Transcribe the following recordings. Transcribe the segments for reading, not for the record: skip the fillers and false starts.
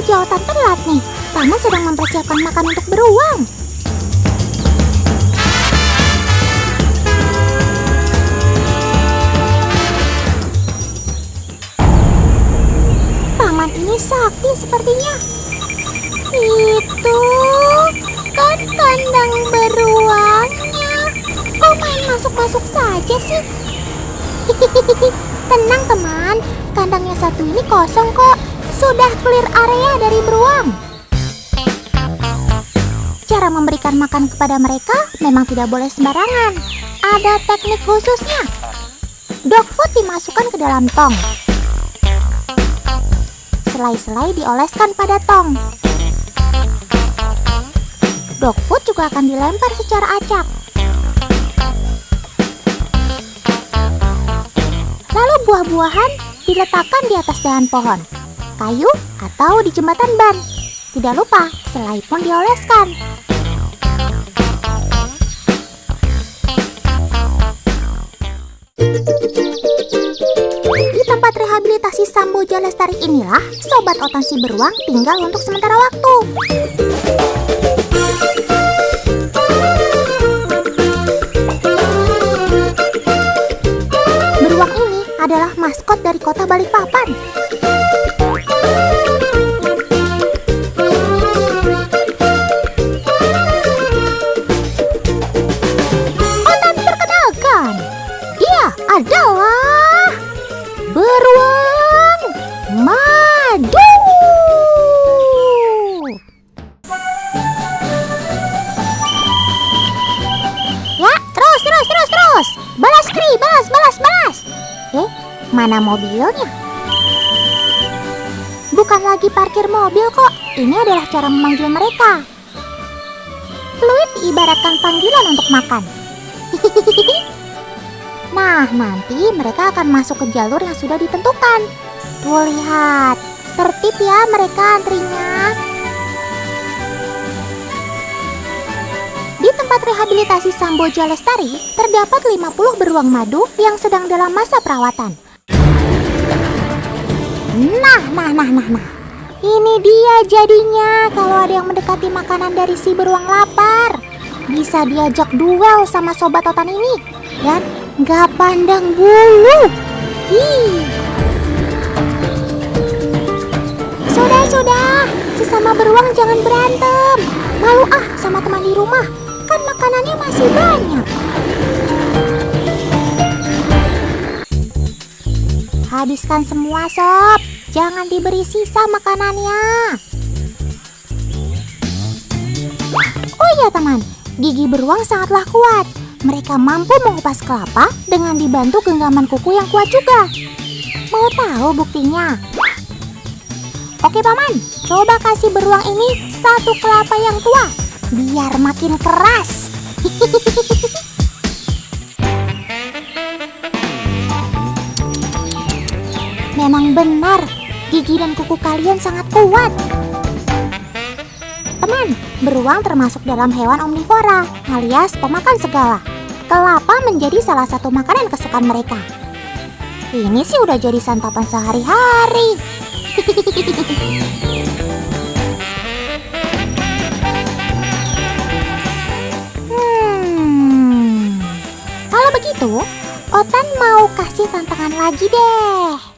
saja Otan telat nih. Paman sedang mempersiapkan makan untuk beruang. Paman ini sakti sepertinya. Itu kan kandang beruangnya. Kok main masuk-masuk saja sih? Tenang teman, kandangnya satu ini kosong kok. Sudah clear area dari beruang. Cara memberikan makan kepada mereka memang tidak boleh sembarangan. Ada teknik khususnya. Dog food dimasukkan ke dalam tong. Selai-selai dioleskan pada tong. Dog food juga akan dilempar secara acak. Lalu buah-buahan diletakkan di atas dahan pohon, kayu, atau di jembatan ban. Tidak lupa, selai pun dioleskan. Di tempat rehabilitasi Samboja Lestari inilah Sobat Otan si beruang tinggal untuk sementara waktu. Beruang ini adalah maskot dari kota Balikpapan. Otan perkenalkan, dia adalah beruang madu. Ya, terus. Balas Kri, balas. Mana mobilnya? Bukan lagi parkir mobil kok. Ini adalah cara memanggil mereka. Fluid diibaratkan panggilan untuk makan. Nah, nanti mereka akan masuk ke jalur yang sudah ditentukan. Tuh lihat, tertib ya mereka antrinya. Di tempat rehabilitasi Samboja Lestari, terdapat 50 beruang madu yang sedang dalam masa perawatan. Nah. Ini dia jadinya kalau ada yang mendekati makanan dari si beruang lapar. Bisa diajak duel sama Sobat Otan ini. Dan gak pandang bulu. Sudah. Sesama beruang jangan berantem. Malu sama teman di rumah. Kan makanannya masih banyak. Habiskan semua sob. Jangan diberi sisa makanannya. Oh iya teman, gigi beruang sangatlah kuat. Mereka mampu mengupas kelapa dengan dibantu genggaman kuku yang kuat juga. Mau tahu buktinya? Oke paman, coba kasih beruang ini satu kelapa yang tua, biar makin keras. Memang benar, gigi dan kuku kalian sangat kuat. Teman, beruang termasuk dalam hewan omnivora, alias pemakan segala. Kelapa menjadi salah satu makanan kesukaan mereka. Ini sih udah jadi santapan sehari-hari. Kalau begitu, Otan mau kasih tantangan lagi deh.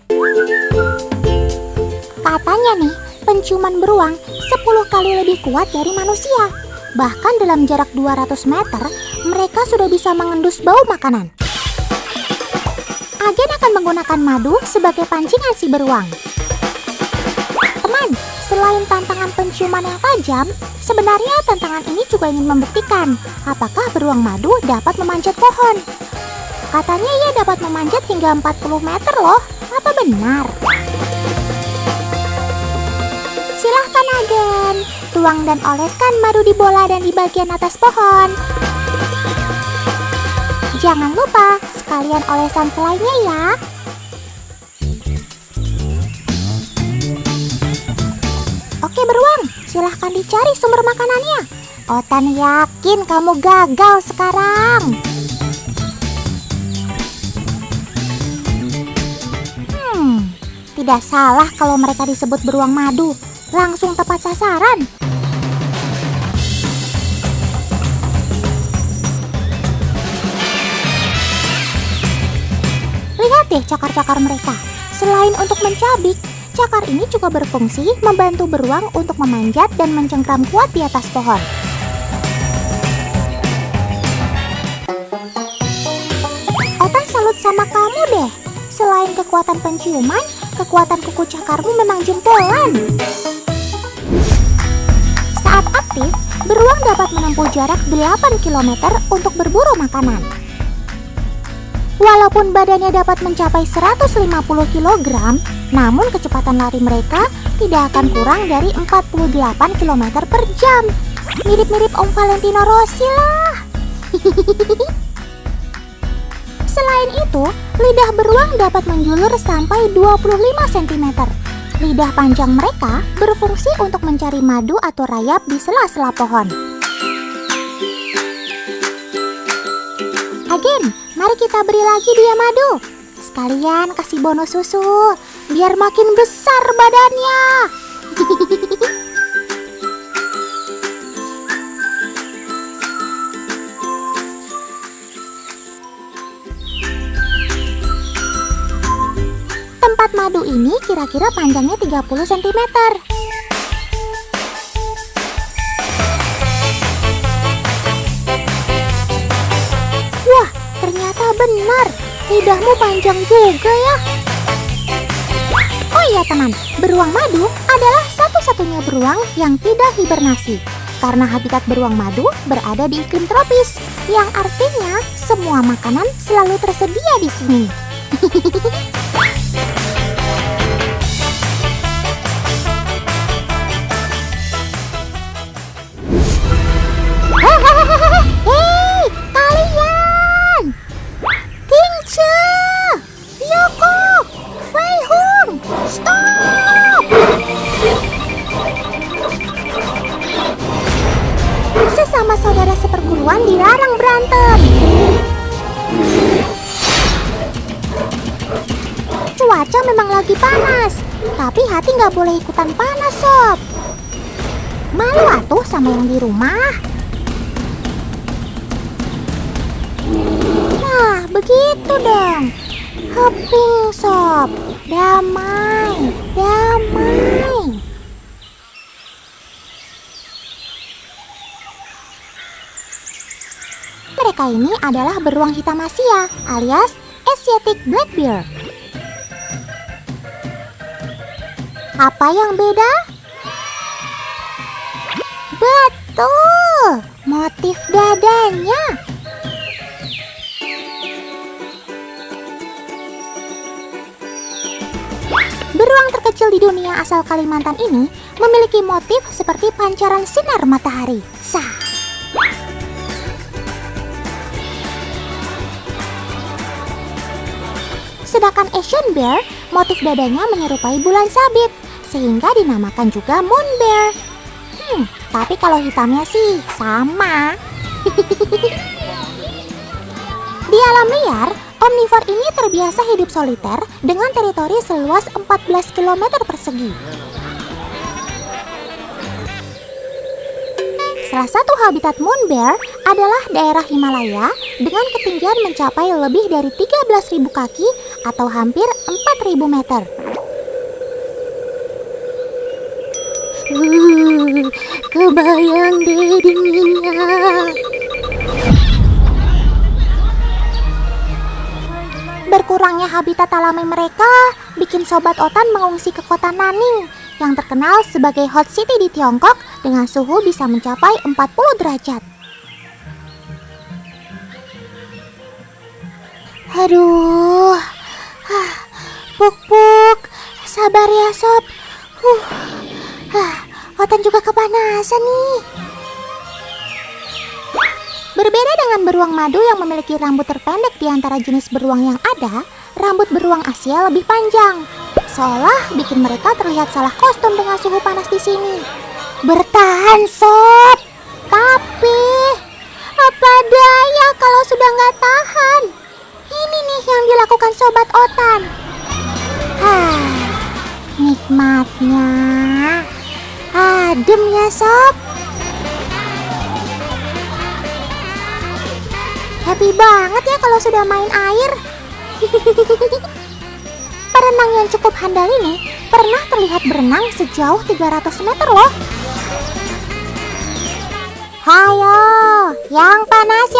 Katanya nih, penciuman beruang 10 kali lebih kuat dari manusia. Bahkan dalam jarak 200 meter, mereka sudah bisa mengendus bau makanan. Agen akan menggunakan madu sebagai pancingan si beruang. Teman, selain tantangan penciuman yang tajam, sebenarnya tantangan ini juga ingin membuktikan apakah beruang madu dapat memanjat pohon. Katanya ia dapat memanjat hingga 40 meter loh. Apa benar? Silahkan agen, tuang dan oleskan madu di bola dan di bagian atas pohon. Jangan lupa sekalian olesan selainya ya. Oke beruang, silahkan dicari sumber makanannya. Otan yakin kamu gagal sekarang. Tidak salah kalau mereka disebut beruang madu. langsung tepat sasaran. Lihat deh cakar-cakar mereka. Selain untuk mencabik, cakar ini juga berfungsi membantu beruang untuk memanjat dan mencengkram kuat di atas pohon. Otan salut sama kamu deh. Selain kekuatan penciuman, kekuatan kuku cakarmu memang jempolan. Saat aktif, beruang dapat menempuh jarak 8 km untuk berburu makanan. Walaupun badannya dapat mencapai 150 kg, namun kecepatan lari mereka tidak akan kurang dari 48 km per jam. Mirip-mirip Om Valentino Rossi lah. Selain itu, lidah beruang dapat menjulur sampai 25 cm. Lidah panjang mereka berfungsi untuk mencari madu atau rayap di sela-sela pohon. Agen, mari kita beri lagi dia madu. Sekalian kasih bonus susu, biar makin besar badannya. Tempat madu ini kira-kira panjangnya 30 cm. Wah, ternyata benar. Lidahmu panjang juga ya. Oh iya teman, beruang madu adalah satu-satunya beruang yang tidak hibernasi. Karena habitat beruang madu berada di iklim tropis, yang artinya semua makanan selalu tersedia di sini. Hei, kalian! Tingce! Yoko! Feihung! Stop! Sesama saudara seperguruan dilarang berantem. Cuaca memang lagi panas, tapi hati nggak boleh ikutan panas, sob. Malu atuh sama yang di rumah. Nah, begitu dong. Heping, sob. Damai, damai. Mereka ini adalah beruang hitam Asia, alias Asiatic Black Bear. Apa yang beda? Betul, motif dadanya. Beruang terkecil di dunia asal Kalimantan ini memiliki motif seperti pancaran sinar matahari. Sedangkan Asian Bear, motif dadanya menyerupai bulan sabit, sehingga dinamakan juga Moon Bear. Tapi kalau hitamnya sih sama. Di alam liar, omnivor ini terbiasa hidup soliter dengan teritori seluas 14 km persegi. Salah satu habitat Moon Bear adalah daerah Himalaya dengan ketinggian mencapai lebih dari 13.000 kaki atau hampir 4.000 meter. Kebayang deh dinginnya. Berkurangnya habitat alami mereka bikin Sobat Otan mengungsi ke kota Nanning yang terkenal sebagai hot city di Tiongkok dengan suhu bisa mencapai 40 derajat. Aduh, Puk-puk, sabar ya Sob. Otan juga kepanasan nih. Berbeda dengan beruang madu yang memiliki rambut terpendek di antara jenis beruang yang ada, rambut beruang Asia lebih panjang. Seolah bikin mereka terlihat salah kostum dengan suhu panas di sini. Bertahan, Sob. Tapi, apa daya kalau sudah nggak tahan? Ini nih yang dilakukan Sobat Otan. Nikmatnya. Adem ya sob. Happy banget ya kalau sudah main air. Perenang yang cukup handal ini pernah terlihat berenang sejauh 300 meter loh. Hayo, yang panas,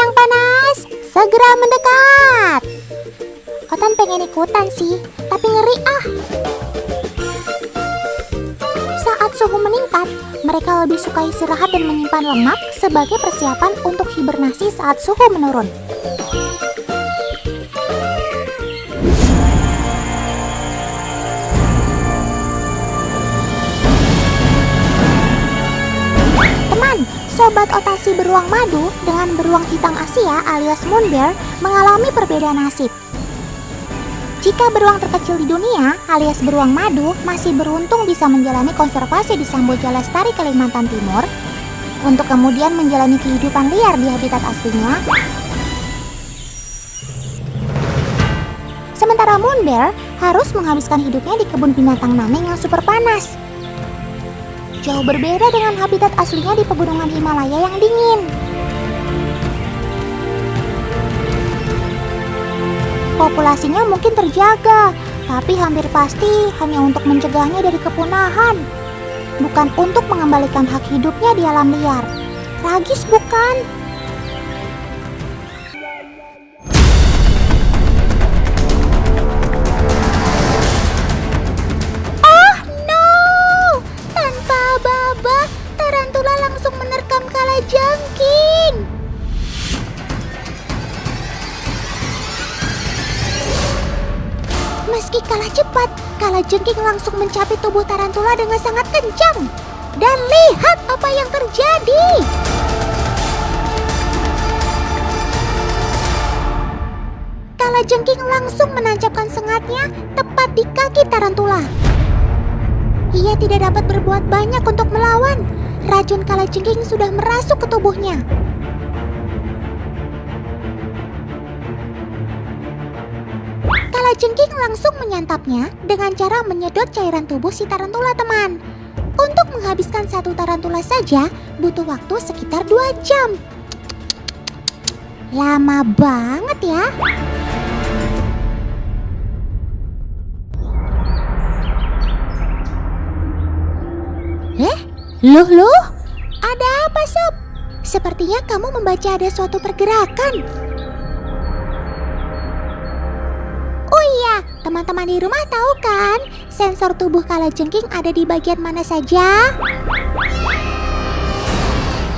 segera mendekat. Otan pengen ikutan sih, tapi ngeri ah. Saat suhu meningkat, mereka lebih suka istirahat dan menyimpan lemak sebagai persiapan untuk hibernasi saat suhu menurun. Sobat otasi beruang madu dengan beruang hitam Asia alias moon bear mengalami perbedaan nasib. Jika beruang terkecil di dunia alias beruang madu masih beruntung bisa menjalani konservasi di Samboja Lestari, Kalimantan Timur, untuk kemudian menjalani kehidupan liar di habitat aslinya. Sementara moon bear harus menghabiskan hidupnya di kebun binatang Nanning yang super panas. Jauh berbeda dengan habitat aslinya di pegunungan Himalaya yang dingin. Populasinya mungkin terjaga, tapi hampir pasti hanya untuk mencegahnya dari kepunahan, bukan untuk mengembalikan hak hidupnya di alam liar. Tragis bukan? Meski kalah cepat, kalajengking langsung mencapai tubuh tarantula dengan sangat kencang. Dan lihat apa yang terjadi. Kalajengking langsung menancapkan sengatnya tepat di kaki tarantula. Ia tidak dapat berbuat banyak untuk melawan. Racun kalajengking sudah merasuk ke tubuhnya. Kalajengking langsung menyantapnya dengan cara menyedot cairan tubuh si tarantula, teman. Untuk menghabiskan satu tarantula saja butuh waktu sekitar 2 jam. Lama banget ya. Loh? Ada apa, Sob? Sepertinya kamu membaca ada suatu pergerakan. Oh iya, teman-teman di rumah tahu kan sensor tubuh kalajengking ada di bagian mana saja?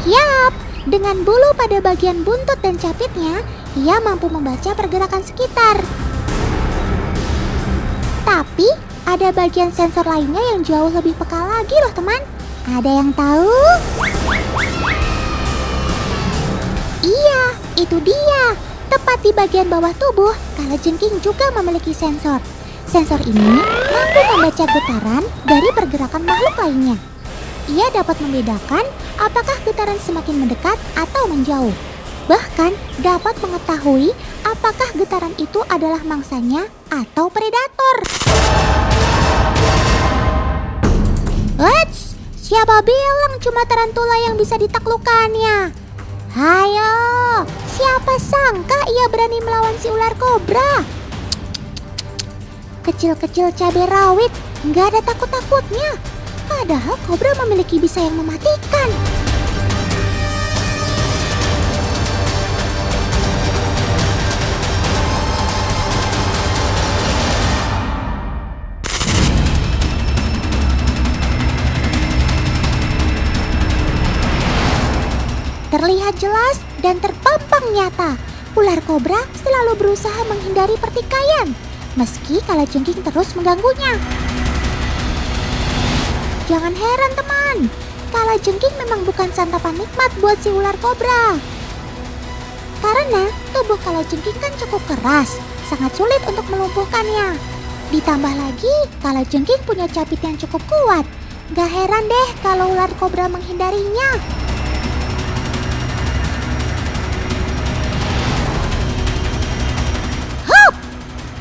Yap, dengan bulu pada bagian buntut dan capitnya, ia mampu membaca pergerakan sekitar. Tapi, ada bagian sensor lainnya yang jauh lebih peka lagi loh, teman. Ada yang tahu? Iya, itu dia. Tepat di bagian bawah tubuh, kalajengking juga memiliki sensor. Sensor ini mampu membaca getaran dari pergerakan makhluk lainnya. Ia dapat membedakan apakah getaran semakin mendekat atau menjauh. Bahkan dapat mengetahui apakah getaran itu adalah mangsanya atau predator. Eits! Siapa bilang cuma tarantula yang bisa ditaklukkannya? Hayo, siapa sangka ia berani melawan si ular kobra? Kecil-kecil cabai rawit, nggak ada takut-takutnya. Padahal kobra memiliki bisa yang mematikan. Terlihat jelas dan terpampang nyata, ular kobra selalu berusaha menghindari pertikaian, meski kalajengking terus mengganggunya. Jangan heran teman, kalajengking memang bukan santapan nikmat buat si ular kobra. Karena tubuh kalajengking kan cukup keras, sangat sulit untuk melumpuhkannya. Ditambah lagi, kalajengking punya capit yang cukup kuat. Gak heran deh kalau ular kobra menghindarinya.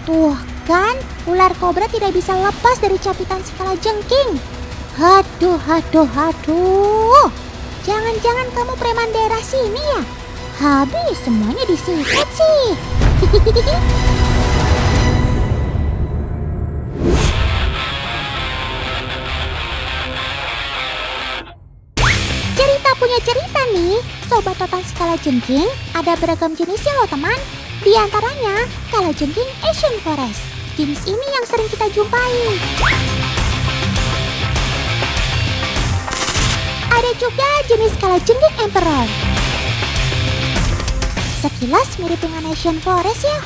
Tuh kan, ular kobra tidak bisa lepas dari capitan si kalajengking. Haduh. Jangan-jangan kamu preman daerah sini ya? Habis semuanya disikat sih. Cerita punya cerita nih, Sobat Totan si Kalajengking. Ada beragam jenisnya loh teman. Di antaranya kalajengking Asian Forest. Jenis ini yang sering kita jumpai. Ada juga jenis kalajengking Emperor. Sekilas mirip dengan Asian Forest ya.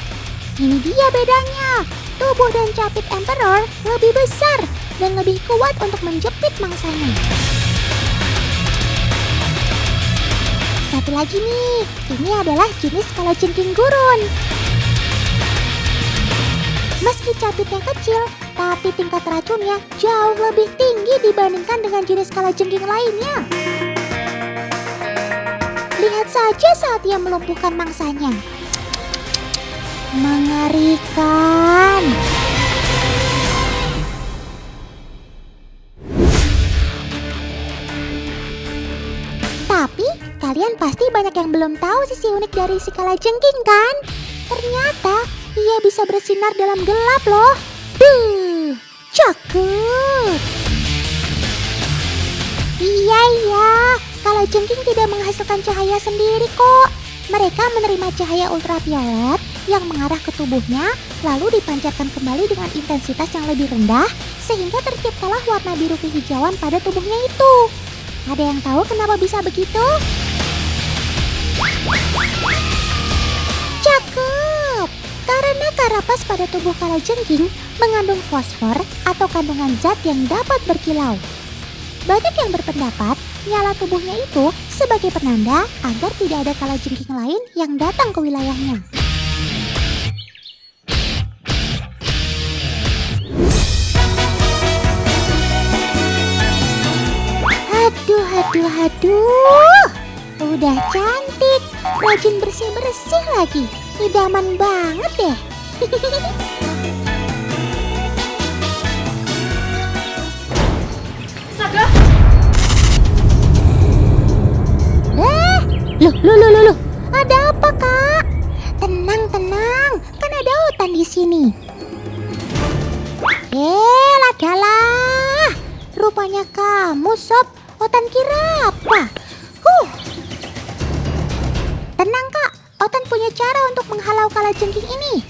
Ini dia bedanya. Tubuh dan capit Emperor lebih besar dan lebih kuat untuk menjepit mangsanya. Satu lagi nih, ini adalah jenis kalajengking gurun. Meski capitnya kecil, tapi tingkat racunnya jauh lebih tinggi dibandingkan dengan jenis kalajengking lainnya. Lihat saja saat ia melumpuhkan mangsanya. Mengerikan. Tapi kalian pasti banyak yang belum tahu sisi unik dari si kalajengking kan? Ternyata ia bisa bersinar dalam gelap loh. Cakep. Iya, kalajengking tidak menghasilkan cahaya sendiri kok. Mereka menerima cahaya ultraviolet yang mengarah ke tubuhnya, lalu dipancarkan kembali dengan intensitas yang lebih rendah, sehingga terciptalah warna biru kehijauan pada tubuhnya itu. Ada yang tahu kenapa bisa begitu? Cakep! Karena karapas pada tubuh kalajengking mengandung fosfor atau kandungan zat yang dapat berkilau. Banyak yang berpendapat nyala tubuhnya itu sebagai penanda agar tidak ada kalajengking lain yang datang ke wilayahnya. Aduh. Udah cantik, rajin bersih-bersih lagi. Idaman banget deh. Astaga. Loh. Ada apa, Kak? Tenang. Kan ada Otan di sini. Ladalah. Rupanya kamu, Sob. Otan kira apa? Tenang, Kak. Otan punya cara untuk menghalau kalajengking ini.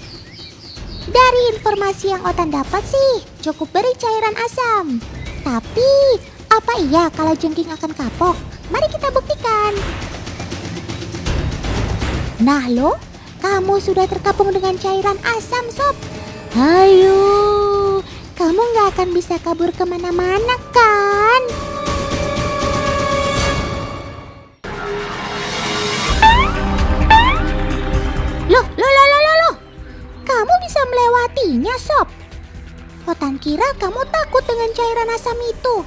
Dari informasi yang Otan dapat sih, cukup beri cairan asam. Tapi, apa iya kalajengking akan kapok? Mari kita buktikan. Nah lo, kamu sudah terkapung dengan cairan asam, Sob. Ayo, kamu gak akan bisa kabur kemana-mana kan? Loh. Kamu bisa melewatinya, Sob. Otan kira kamu takut dengan cairan asam itu.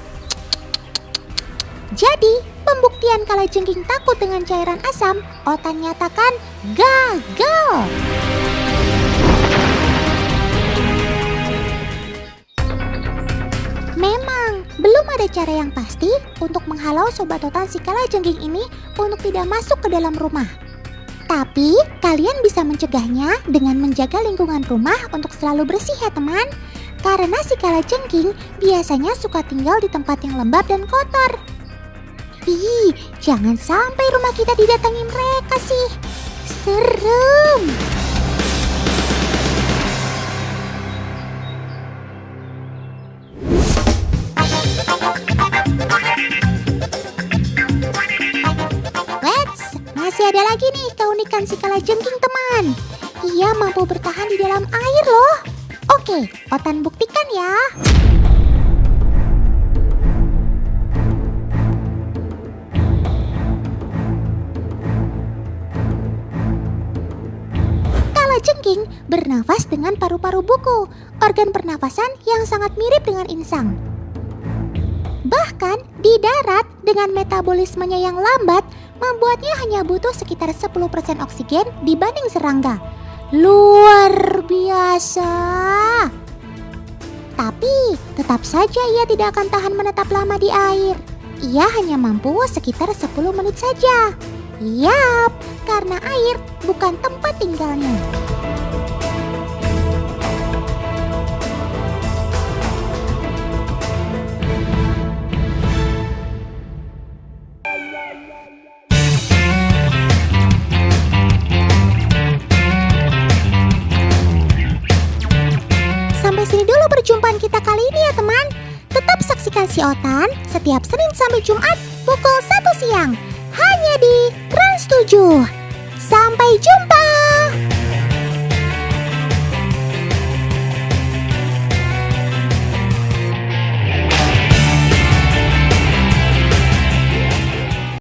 Jadi, pembuktian kalajengking takut dengan cairan asam, Otan nyatakan gagal. Memang, belum ada cara yang pasti untuk menghalau Sobat Otan si kalajengking ini untuk tidak masuk ke dalam rumah. Tapi, kalian bisa mencegahnya dengan menjaga lingkungan rumah untuk selalu bersih ya teman. Karena si kalajengking biasanya suka tinggal di tempat yang lembab dan kotor. Ih, jangan sampai rumah kita didatangi mereka sih. Serem. Masih ada lagi nih keunikan si kalajengking teman. Ia mampu bertahan di dalam air loh. Oke, Otan buktikan ya. Kalajengking bernafas dengan paru-paru buku, organ pernafasan yang sangat mirip dengan insang. Bahkan di darat dengan metabolismenya yang lambat, membuatnya hanya butuh sekitar 10% oksigen dibanding serangga. Luar biasa. Tapi tetap saja ia tidak akan tahan menetap lama di air. Ia hanya mampu sekitar 10 menit saja. Yap, karena air bukan tempat tinggalnya. Sampai sini dulu perjumpaan kita kali ini ya teman. Tetap saksikan Si Otan setiap Senin sampai Jumat pukul 1 siang. Hanya di Trans 7. Sampai jumpa!